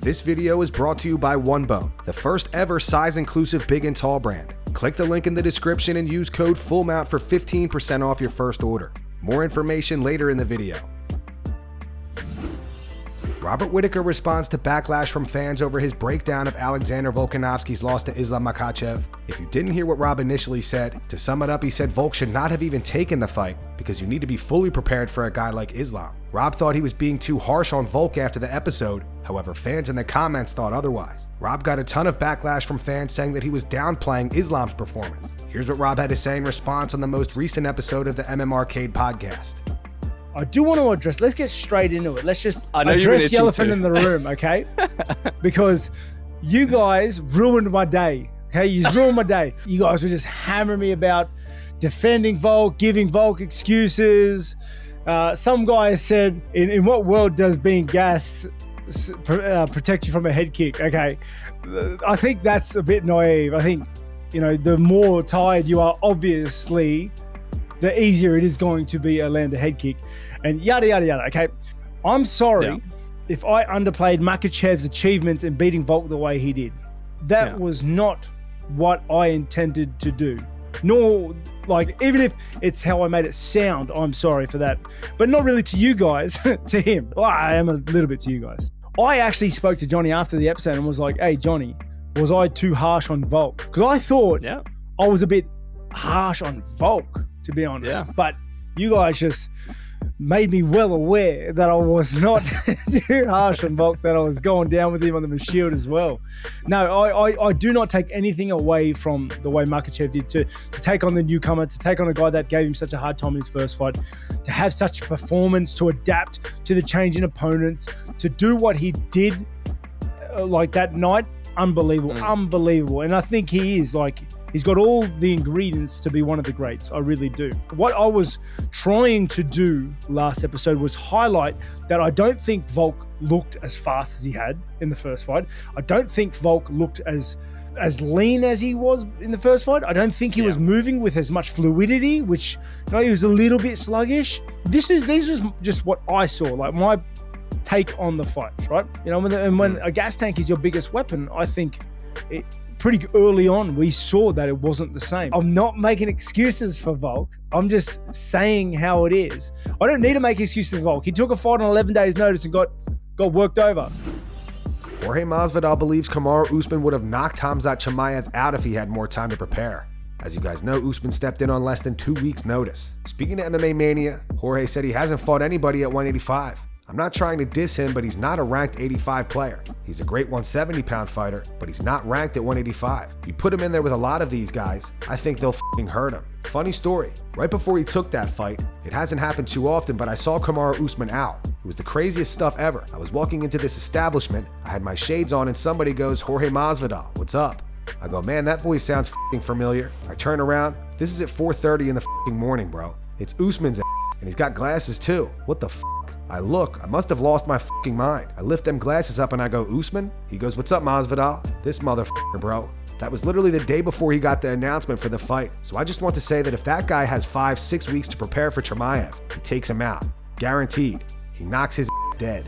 This video is brought to you by OneBone, the first ever size-inclusive big and tall brand. Click the link in the description and use code FULLMOUNT for 15% off your first order. More information later in the video. Robert Whittaker responds to backlash from fans over his breakdown of Alexander Volkanovski's loss to Islam Makhachev. If you didn't hear what Rob initially said, to sum it up, he said Volk should not have even taken the fight because you need to be fully prepared for a guy like Islam. Rob thought he was being too harsh on Volk after the episode, however fans in the comments thought otherwise. Rob got a ton of backlash from fans saying that he was downplaying Islam's performance. Here's what Rob had to say in response on the most recent episode of the MM Arcade podcast. I do want to address, let's get straight into it. Let's just address the elephant in the room, okay? Because you guys ruined my day, okay? You ruined my day. You guys were just hammering me about defending Volk, giving Volk excuses. Some guy said, in what world does being gassed protect you from a head kick? Okay, I think that's a bit naive. I think, the more tired you are, obviously, the easier it is going to be to land a head kick, and yada, yada, yada, okay? I'm sorry if I underplayed Makhachev's achievements in beating Volk the way he did. That was not what I intended to do. Nor, even if it's how I made it sound, I'm sorry for that. But not really to you guys, to him. Well, I am a little bit to you guys. I actually spoke to Johnny after the episode and was like, hey, Johnny, was I too harsh on Volk? Because I thought I was a bit harsh on Volk, to be honest. Yeah. But you guys just made me well aware that I was not too harsh on Volk, that I was going down with him on the Shield as well. No, I do not take anything away from the way Makhachev did to take on the newcomer, to take on a guy that gave him such a hard time in his first fight, to have such a performance, to adapt to the change in opponents, to do what he did that night. Unbelievable, unbelievable. And I think he is he's got all the ingredients to be one of the greats. I really do. What I was trying to do last episode was highlight that I don't think Volk looked as fast as he had in the first fight. I don't think Volk looked as lean as he was in the first fight. I don't think he was moving with as much fluidity, which he was a little bit sluggish. This is just what I saw, my take on the fight, right? When a gas tank is your biggest weapon, I think pretty early on we saw that it wasn't the same. I'm not making excuses for Volk. I'm just saying how it is. I don't need to make excuses for Volk. He took a fight on 11 days notice and got worked over. Jorge Masvidal believes Kamaru Usman would have knocked Khamzat Chimaev out if he had more time to prepare. As you guys know, Usman stepped in on less than 2 weeks' notice. Speaking to MMA Mania, Jorge said he hasn't fought anybody at 185. I'm not trying to diss him, but he's not a ranked 85 player. He's a great 170-pound fighter, but he's not ranked at 185. You put him in there with a lot of these guys, I think they'll f***ing hurt him. Funny story, right before he took that fight, it hasn't happened too often, but I saw Kamaru Usman out. It was the craziest stuff ever. I was walking into this establishment, I had my shades on, and somebody goes, Jorge Masvidal, what's up? I go, man, that voice sounds f***ing familiar. I turn around, this is at 4:30 in the f***ing morning, bro. It's Usman's ass, and he's got glasses too. What the f***? I look, I must have lost my fucking mind. I lift them glasses up and I go, Usman? He goes, what's up, Masvidal? This motherfucker, bro. That was literally the day before he got the announcement for the fight. So I just want to say that if that guy has 5-6 weeks to prepare for Chimaev, he takes him out. Guaranteed. He knocks his dead.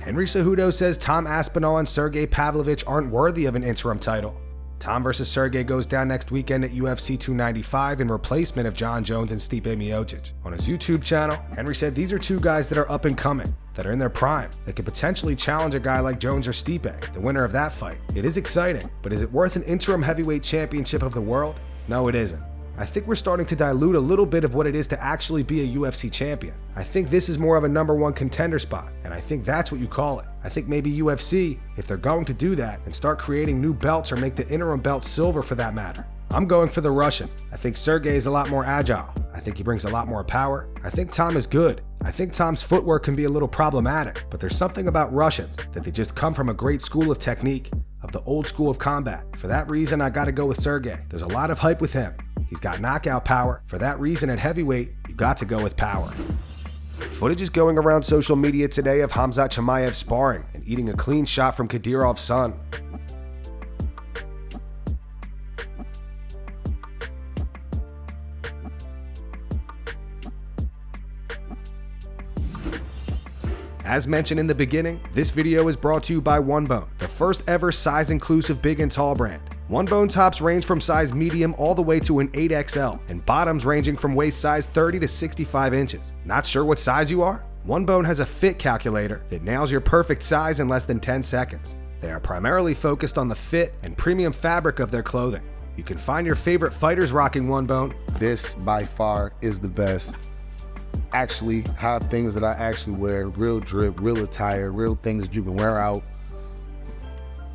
Henry Cejudo says Tom Aspinall and Sergei Pavlovich aren't worthy of an interim title. Tom versus Sergei goes down next weekend at UFC 295 in replacement of John Jones and Stipe Miocic. On his YouTube channel, Henry said these are two guys that are up and coming, that are in their prime, that could potentially challenge a guy like Jones or Stipe, the winner of that fight. It is exciting, but is it worth an interim heavyweight championship of the world? No, it isn't. I think we're starting to dilute a little bit of what it is to actually be a UFC champion. I think this is more of a #1 contender spot, and I think that's what you call it. I think maybe UFC, if they're going to do that and start creating new belts or make the interim belt silver for that matter. I'm going for the Russian. I think Sergei is a lot more agile. I think he brings a lot more power. I think Tom is good. I think Tom's footwork can be a little problematic, but there's something about Russians that they just come from a great school of technique, of the old school of combat. For that reason, I gotta go with Sergei. There's a lot of hype with him. He's got knockout power. For that reason, at heavyweight, you got to go with power. Footage is going around social media today of Khamzat Chimaev sparring and eating a clean shot from Kadyrov's son. As mentioned in the beginning, this video is brought to you by OneBone, the first ever size-inclusive big and tall brand. OneBone tops range from size medium all the way to an 8XL, and bottoms ranging from waist size 30 to 65 inches. Not sure what size you are? OneBone has a fit calculator that nails your perfect size in less than 10 seconds. They are primarily focused on the fit and premium fabric of their clothing. You can find your favorite fighters rocking OneBone. This by far is the best. Actually have things that I actually wear, real drip, real attire, real things that you can wear out.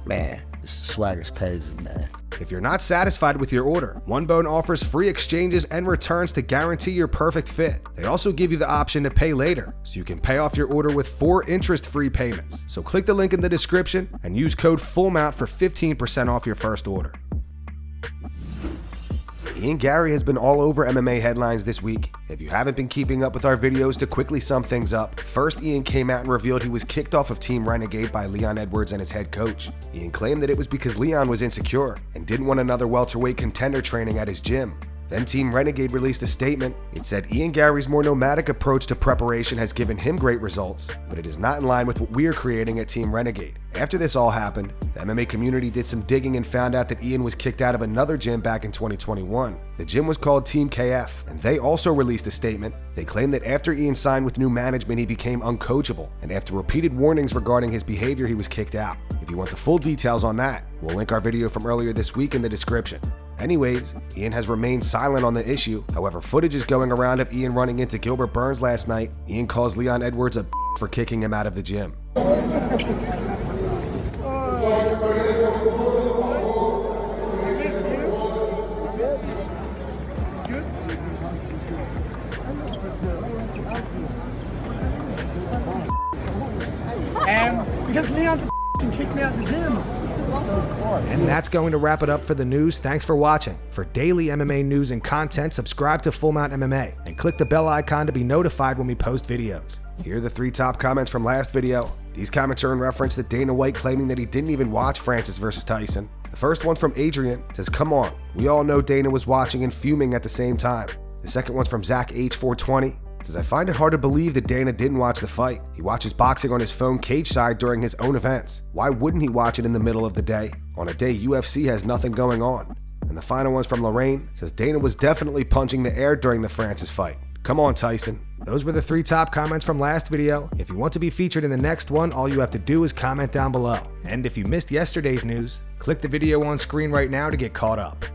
Man, this swag is crazy, man. If you're not satisfied with your order, OneBone offers free exchanges and returns to guarantee your perfect fit. They also give you the option to pay later, so you can pay off your order with 4 interest-free payments. So click the link in the description and use code FULLMOUNT for 15% off your first order. Ian Garry has been all over MMA headlines this week. If you haven't been keeping up with our videos, to quickly sum things up, first Ian came out and revealed he was kicked off of Team Renegade by Leon Edwards and his head coach. Ian claimed that it was because Leon was insecure and didn't want another welterweight contender training at his gym. Then Team Renegade released a statement. It said Ian Garry's more nomadic approach to preparation has given him great results, but it is not in line with what we're creating at Team Renegade. After this all happened, the MMA community did some digging and found out that Ian was kicked out of another gym back in 2021. The gym was called Team KF, and they also released a statement. They claimed that after Ian signed with new management, he became uncoachable, and after repeated warnings regarding his behavior, he was kicked out. If you want the full details on that, we'll link our video from earlier this week in the description. Anyways, Ian has remained silent on the issue. However, footage is going around of Ian running into Gilbert Burns last night. Ian calls Leon Edwards a for kicking him out of the gym. Because Leon kicked me out of the gym. And that's going to wrap it up for the news. Thanks for watching. For daily MMA news and content, subscribe to Full Mount MMA and click the bell icon to be notified when we post videos. Here are the 3 top comments from last video. These comments are in reference to Dana White claiming that he didn't even watch Francis vs. Tyson. The first one's from Adrian. It says, "Come on, we all know Dana was watching and fuming at the same time." The second one's from Zach H420. It says, "I find it hard to believe that Dana didn't watch the fight. He watches boxing on his phone cage side during his own events. Why wouldn't he watch it in the middle of the day, on a day UFC has nothing going on?" And the final one's from Lorraine. It says, "Dana was definitely punching the air during the Francis fight. Come on, Tyson." Those were the 3 top comments from last video. If you want to be featured in the next one, all you have to do is comment down below. And if you missed yesterday's news, click the video on screen right now to get caught up.